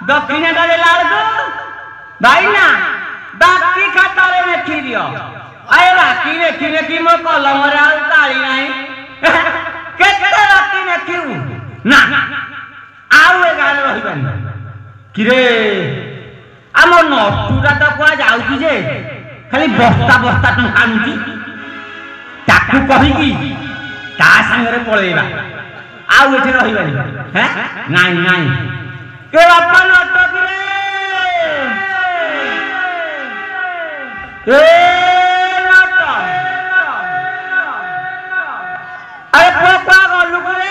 दक्षिण भाई ना बाकी खाता मेखी दियो अरे बाकी मेखी मेखी मो कलम ताली नहीं केते बाकी मेखी ना आउ ए गाल रहिबानी किरे आम नटुरा तो कुआ जाउची जे खाली बस्ता बस्ता टंका आनुची ताकू कहिकी ता संगरे पळेबा आउ एठी रहिबानी हैं नाई नाई के बापा नटक रे नट अरे पापा गलु करे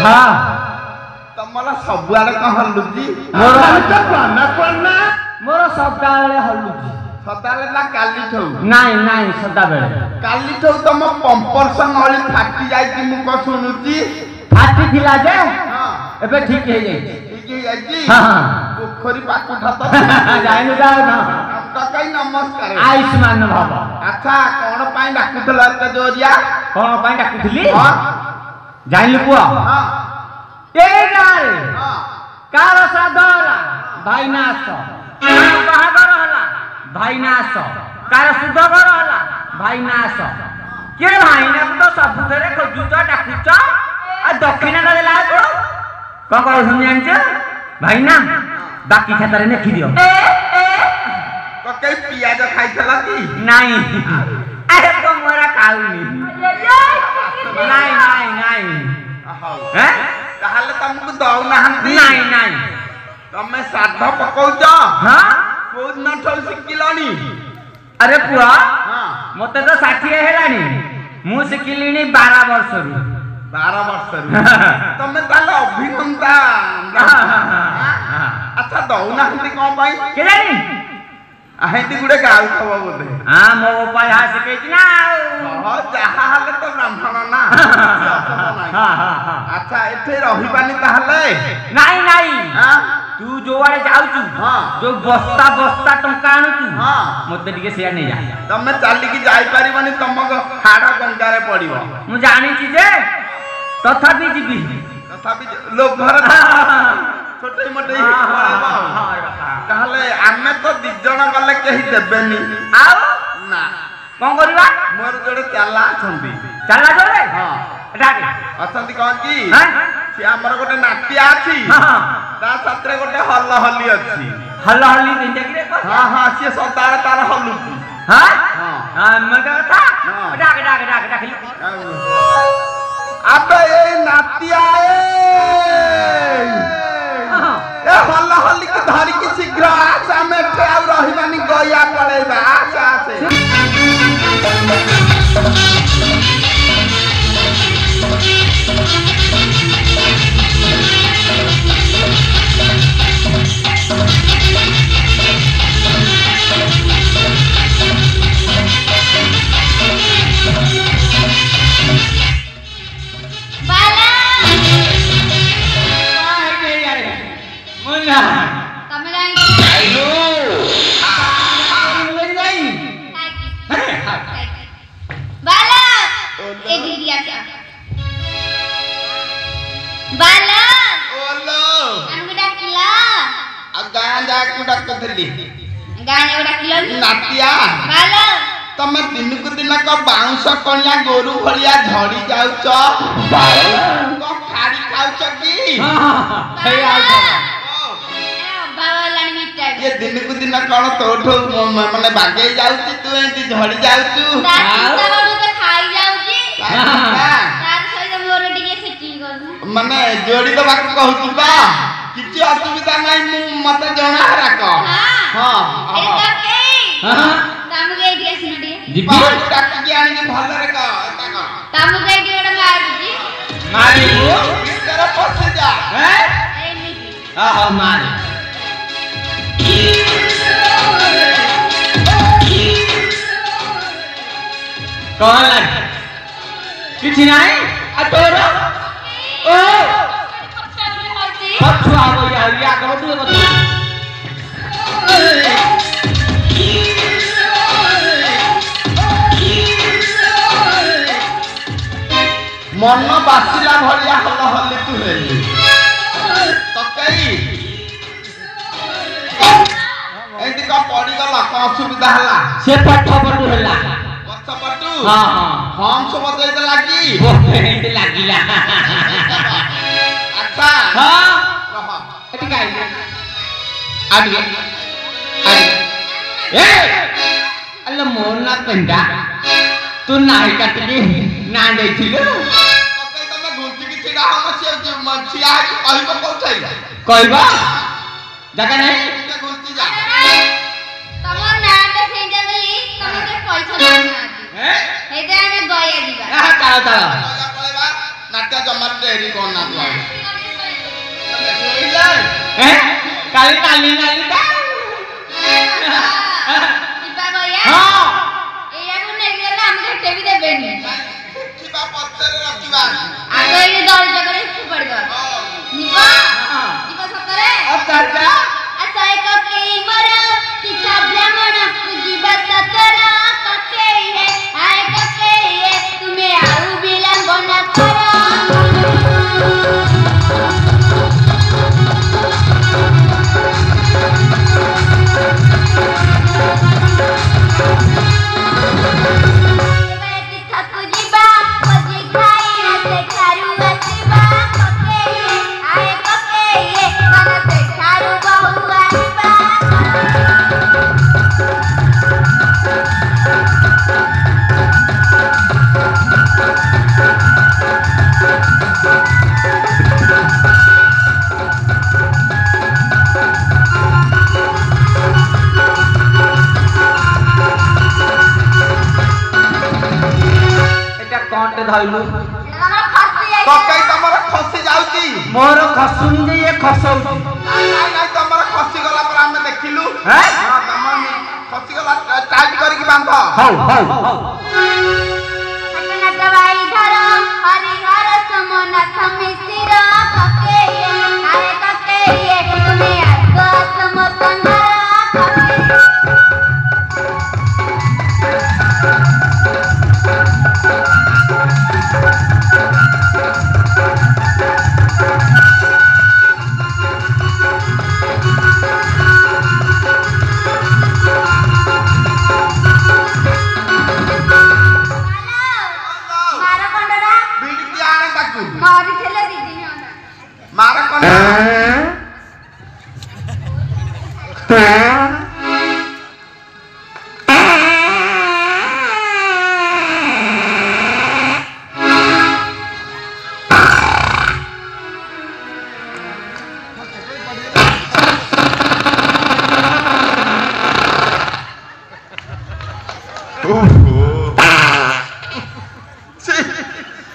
हाँ तमला सब आड़े कह हल्लुची मोर सबटा बेले हल्लुची सदाले ना काली ठौ नाई नाई सदा बेले काली ठौ तम पंपरसन हली फाटी जाईची मु को सुनुची फाटी थिला जे हां एबे ठीक हे जाईची ठीक हे जाईची हां पोखरी पाकु ठात जाइनु जा ना कई नमस्कार आयुष्मान भव अच्छा कोन पाई डाकुतला त जोरिया कोन पाई डाकुथली हां जाइलु पुआ हां ए गाल हां कार सादला भाई नास बाहागर हला भाई नास कार सुदगर हला भाई नास के भाई ना तो सब धरे खोजुच डाकुच आ दक्षिण ना देला को कोन कर सुन जानछ भाई ना बाकी खातारे ने खी दियो तो कई पियाज खाइतला की नहीं अरे तो मोरा खाउनी नहीं नहीं नहीं हैं ताहले तुमको दौ नहंती नहीं नहीं तमे साधा पकौच हां कोद न ठल सिकिलानी अरे पुआ हां मते तो 60 हेलानी मु सिकिलिनी 12 वर्ष रु 12 वर्ष रु तमे ताले अभिनंदा अच्छा दौ नहंती कोन पाई के जानी आहेती गुडे गाउ खबो बोले हां मो उपाय हास के ना हां जहा हाले तो ब्राह्मण ना हां हां हां अच्छा एथे रहिबानी ताहले नहीं नहीं हां तू जो आड़े जाउचू हां जो बस्ता बस्ता टंका आनुचू हां मते टिके सिया नै जा तमे चाली की जाई परिबानी तमको हाडा गंगारे पड़िबो मु जानि छी जे तथापि जीबी तथापि लोग घर छोटे मोटे कहले आमे तो दी जण गले केही देबेनी आउ ना कोन करबा मोर जोड़े चाला छंदी चला जोरे हां एटाके अछंती कोन की हैं से हमर गोटे नाटिया अछि हां ता सत्रे गोटे हल्ला हल्ली अछि हल्ला हल्ली दिन के रे हां हां से सदार तार हल्लुची हां हां हां मगा था डाके डाके डाके डाके अबे ए नाटिया ए हल्ला हल्ली के धरी की शीघ्र आशा में फेउ रहिबानी गया पड़ेबा आशा से गायक डाकुथली गाने डाकिलो नातिया बालो तमे दिनकु दिन को बाउंस कनिया गोरु भलिया झड़ी जाउच को खाड़ी खाउच की हे आउ बाबा लानी मिटा ये दिनकु दिन कोन तोठो माने बागे जाउची तू एंती झड़ी जाउचू दादा बाबू तो खाई जाउची तार सहित मोर टिके सेटिंग कर माने जोड़ी तो बाक कहू बा किछि असुविधा नै मते जणा राख हां ए काके हां तामु गई दिया सिनडी जीपी डाक के आनी के भल रे का तामु गई दिया मार दी मारी तेरा पछ जा हैं ए नीति हां मारी कौन लग किछि नहीं आ तोर ओ पछुआ बोया या करो तू बता मन बासिला भलिया हल हल्ली तू हेली तकई एंती का पड़ी गला का असुविधा हला से पठ पटू होला पछ पटू हां हां हम सब बजै लागी बोहे लागिला अच्छा हां रह एटी काई आगे ए अल्ला मोर ना पेंडा तू नाही काटली ना देथिलो तकई तमे घुंची की छिड़ा हम से मछिया कहिबो कोथै कहबा जगह नहीं के घुंची जा तमर नाटा से जंगली तमके पैसा देना हैं हेदे हमें गया दिबा आ ताला ताला पळेबा नाट्य जमर डेरी कोन ना तो हैं काली नाली नाली ता दिबा गया हां एया को ने गेला हम घटे भी देबेनी किबा पत्थर रखिबा आगे ये दौड़ जगरे से पड़गा निपा निपा सतरे चाचा असाय को के मरा पिता ब्राह्मण जीवा सतरा कके है आय कके है तुम्हें आउ विलंबन करो धइलु ककई तमर खसी जाउची मोर खसुनी जे ये खसौ नहीं तमर खसी गला पर हम देखिलु हैं हां तमर खसी गला टाइट करी की बांध हौ अपना दवाई धरो हरिहर समनाथ मिश्र कके आय कके तुम्हें आगो समसंगर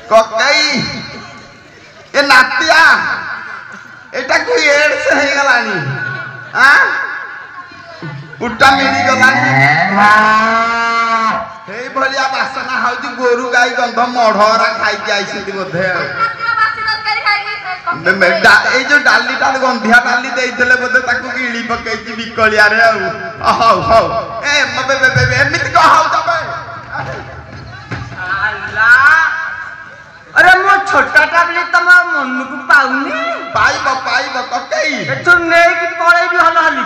ककई ए नातिया एटा कोई एड से हे गलानी हां उट्टा मिली गलानी हे भलिया बासना हउजी गोरु गाई गंध मढरा खाई के आइसिति बोधे ए जो डालीटा गंधिया डाली देइतले बोधे ताकू गिली पकैची बिकलिया रे हौ हौ ए मबे एमिति कहौ तबे अल्लाह अरे मो छोटा टाबली तमा मन को पाउनी पाइब ककई एठु नै कि पळे भी हल हली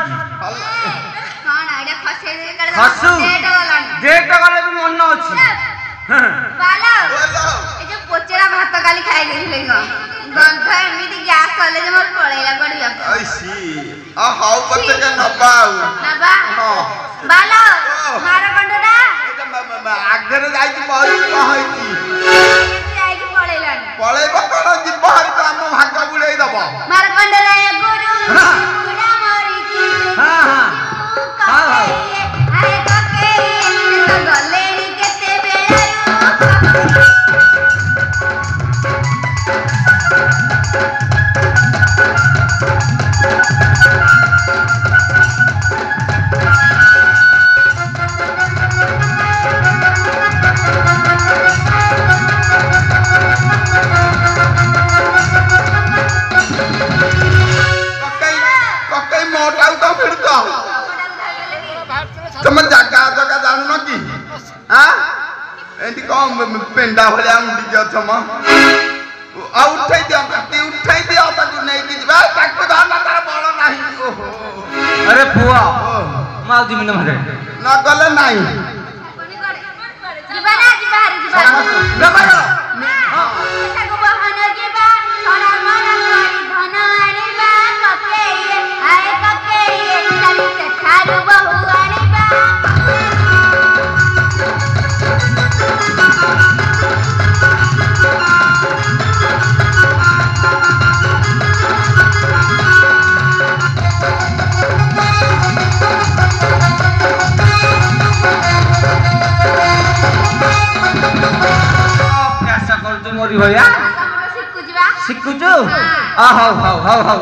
काली खाई देले गंध एमिति गैस कले जे मोर पळेला पडिया ऐसी आ हाउ पते के नबाऊ नबा हां बालो मार कंडडा आगरे जाई मरी कहैती जाई कि पळेला पळेबा कोन जी बाहर काम भाग बुलेई दबो मार कंडडा ए गुरु गुडा मरी की हां हां हां आए कके तो गलेनी केते बेलारू तुम जगह जगह जानू न कि हां एंती कम पेंडा भलिया मुंडी जो छम आ उठाई दियो ताकू नहीं कि बा ताकू दाना तार बड़ नाही ओहो अरे फुआ माउजी मिन मरे न गले नाही जीवा ना जीवा हरी जीवा रबर हां ताको बहन जीवा सोना मन करी धन आनिबा कके आए कके चली से थारू बहु आनिबा कैसा करछु मोरी भैया शिखुछु हाउ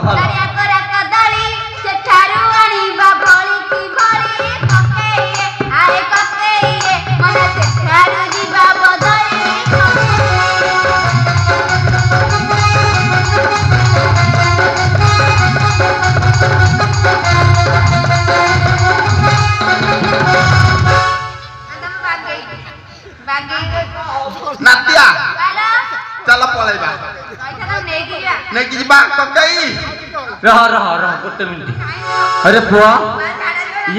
करिया करा कदली से थारू आनिबा भोली की भरी कके आए कके मन से थारू जीवा बदली नातिया बाला चल पळेबा पैसा तो नहीं कि बा ककई रह गोटे मिनिट अरे फुआ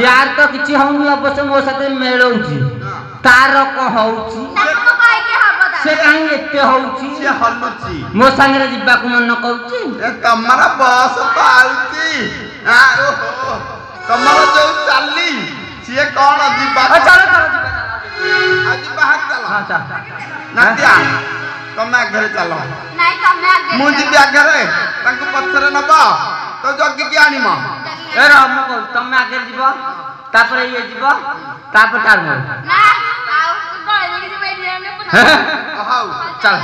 यार तो किछि हम अवश्य मो साथे मेलौछि तार को होउछि से काहे एते होउछि से हल्लुची मो संगे जिबा को मन कहउछि ए तमरा बस तो आउची आ ओहो तमरा जो चाली से कोन जिबा चलो आज बाहर चलो हां चल नातिया तमे घरे चलो नहीं तमे आगे मु जिबी घरे तांको पछरे नबा तो जग्गी के आनी म ए रह मु कहू तमे आगे जिबो तापर ये जिबो तापर तार मोर ना आउ गळे देखि जे बैठ रहने पुना हाउ चल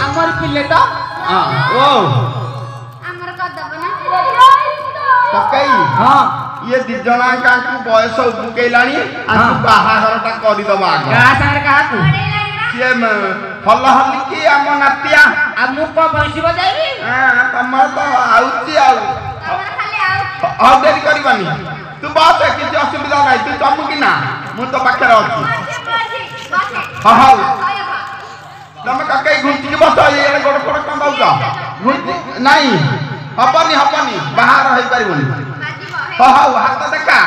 हमर पिले तो हां ओ हमर कदब ना ककई हां ये दिजना काकू बयस उपुकेलानी आकू बाहाघरटा करि दबा आग का संगे काकू से हल्ल हल्ली की आम नातिया आ मु को बंसी बजाइबी हां तमर तो आउची आउ हमर खाली आउ और देरी करबानी तू बात है किसी असुविधा नहीं तू चमु कि ना मु तो पाखे रहती हां हां तमे ककई घुंटी के बस ये गोड़ गोड़ कम बाउजा घुंटी नहीं हपनी बाहर होई परिबनी हां हां हाथ देखा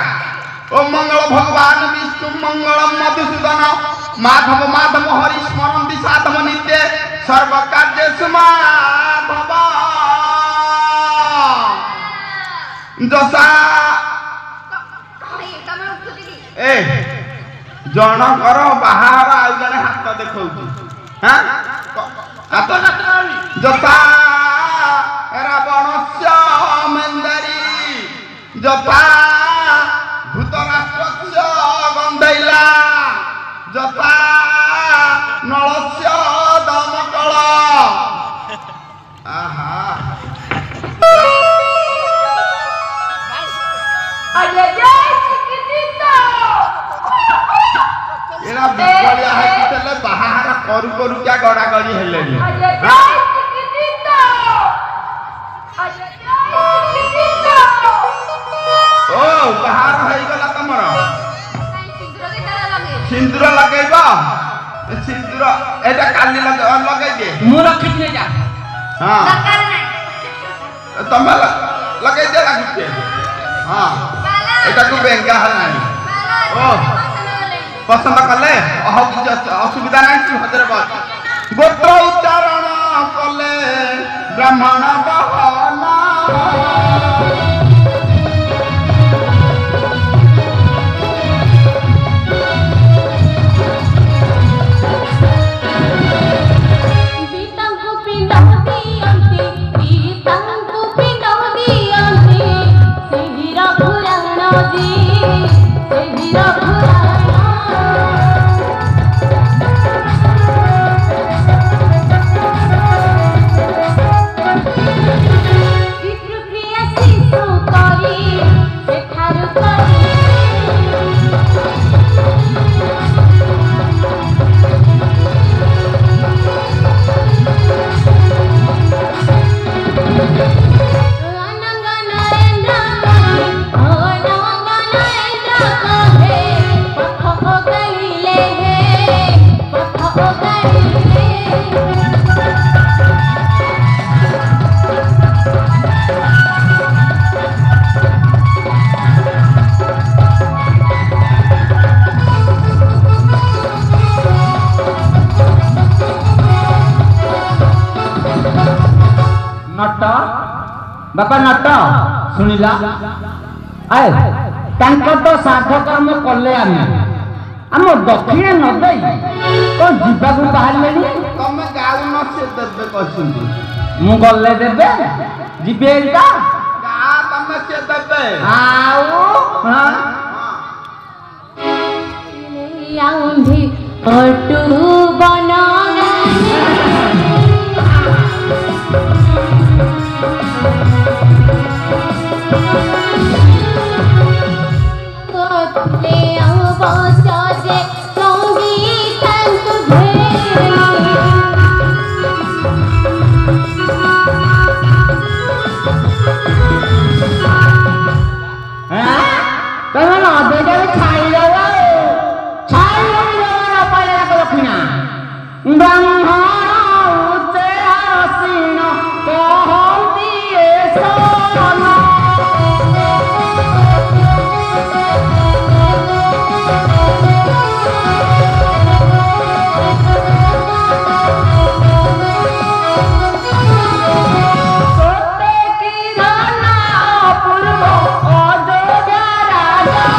ओम मंगल भगवान विष्णु मंगलम मधुसूदन माधव हरि स्मरन्ति साधव नित्य सर्व कार्येषु माधव दशा ए जण कर बाहर आउ जने हाथ देखौची हां हाथ जता रावणस्य मन्दरी जता धृतराष्ट्रस्य गन्धैला जता नळस्य दमकळ आहा अरे जय चिकित्सा एरा बिकलिया है कितले बाहर करू क्या गड़ा गड़ी हेले अरे जय चिकित्सा अरे जय चिकित्सा ओ बाहर होई गला तमर सिंदूर लगेबा सिंदूर एटा काली लगे दे मु रखि दे जा हां दरकार नहीं तमे लगे दे रखी हां एटा को बेंगा हलानी ओ पसंद कले असुविधा नहीं हजरे बात गोत्र उच्चारण कले ब्राह्मण बहाना बापा नट शुणिला आए तो साध कर्म कले आम दक्षिण न दे कौन जीवा को बाहर तुम गाउन से देबे कहछुंदी मु गले देबे जीबे एटा गा तुम से देबे आउ हां आउंधी पटु बनाना राजा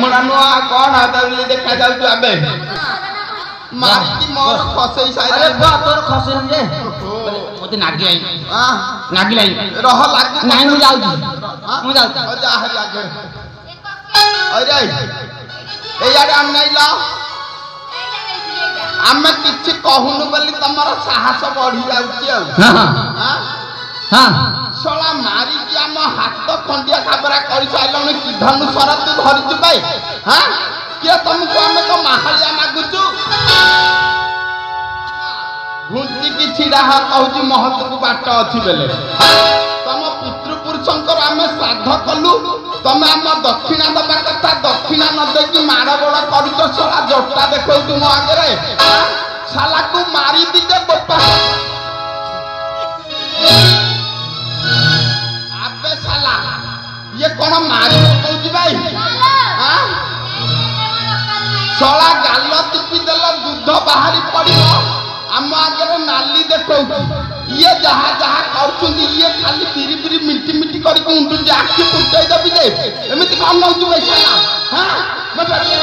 ब्राह्मण नुआ कौन है देखा जाऊ आबे मारती मोर खसई साइड अरे बा तोर खसे हम जे मते नागी आई हां नागी लाई रह लाग नहीं मु जाऊ मु जाऊ ओ जा हरि आगे अरे ए यार हम नहीं ला आमे किछि कहूनु बोली तमरा साहस बढ़ी जाउची हां हां हां सोला मारी कि हम हाथ खंडिया खाबरा करि साइलने कि धनु सरा तू धरिछु भाई हां के तुमको हमें को माहलिया मागुचु घुंची की छिड़ा हा कहूची महत्व को बाट अछि बेले तम पितृ पुरुषंकर हमें श्राद्ध कलु तमे हम दक्षिणा दबा कथा दक्षिणा न दे कि माड़ बड़ करितो सोला जट्टा देखौ तुम आगे रे साला को मारी दी दे बप्पा आबे साला ये कौन मारी कहूची भाई हां सोला गाल टिपी देला दूध बाहरी पड़िबो हम आगे नाली देखौ ये जहा जहा करछुंदी ये खाली तिरी तिरी मिंटी मिंटी करी उंडु जाकी पुटै दबी दे एमिति कोन नउजु भाई साला हां मतलब ये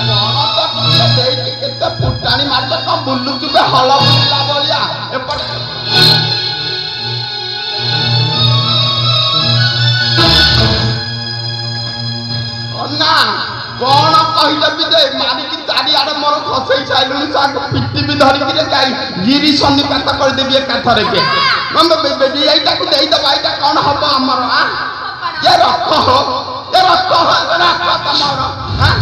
कोन तो देई केते पुटाणी मारत को बुल्लु चुबे हला बुल्ला बलिया एपट ना कौन कहिले भी दे मारी की चारी आड़े मोर खसई साइलुनी साग पिट्टी भी धरि के जाई गिरी सन्निपात कर देबी एकाथरे के हम बेबी एटा को देई दबा एटा कौन हबो हमर आ ये रख हो रख तमरो हां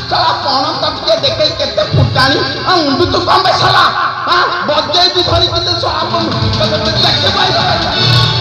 चला कौन तब के देखे केते फुटानी उंडु तो कम साला हां बजे भी धरि के सो आप देखे भाई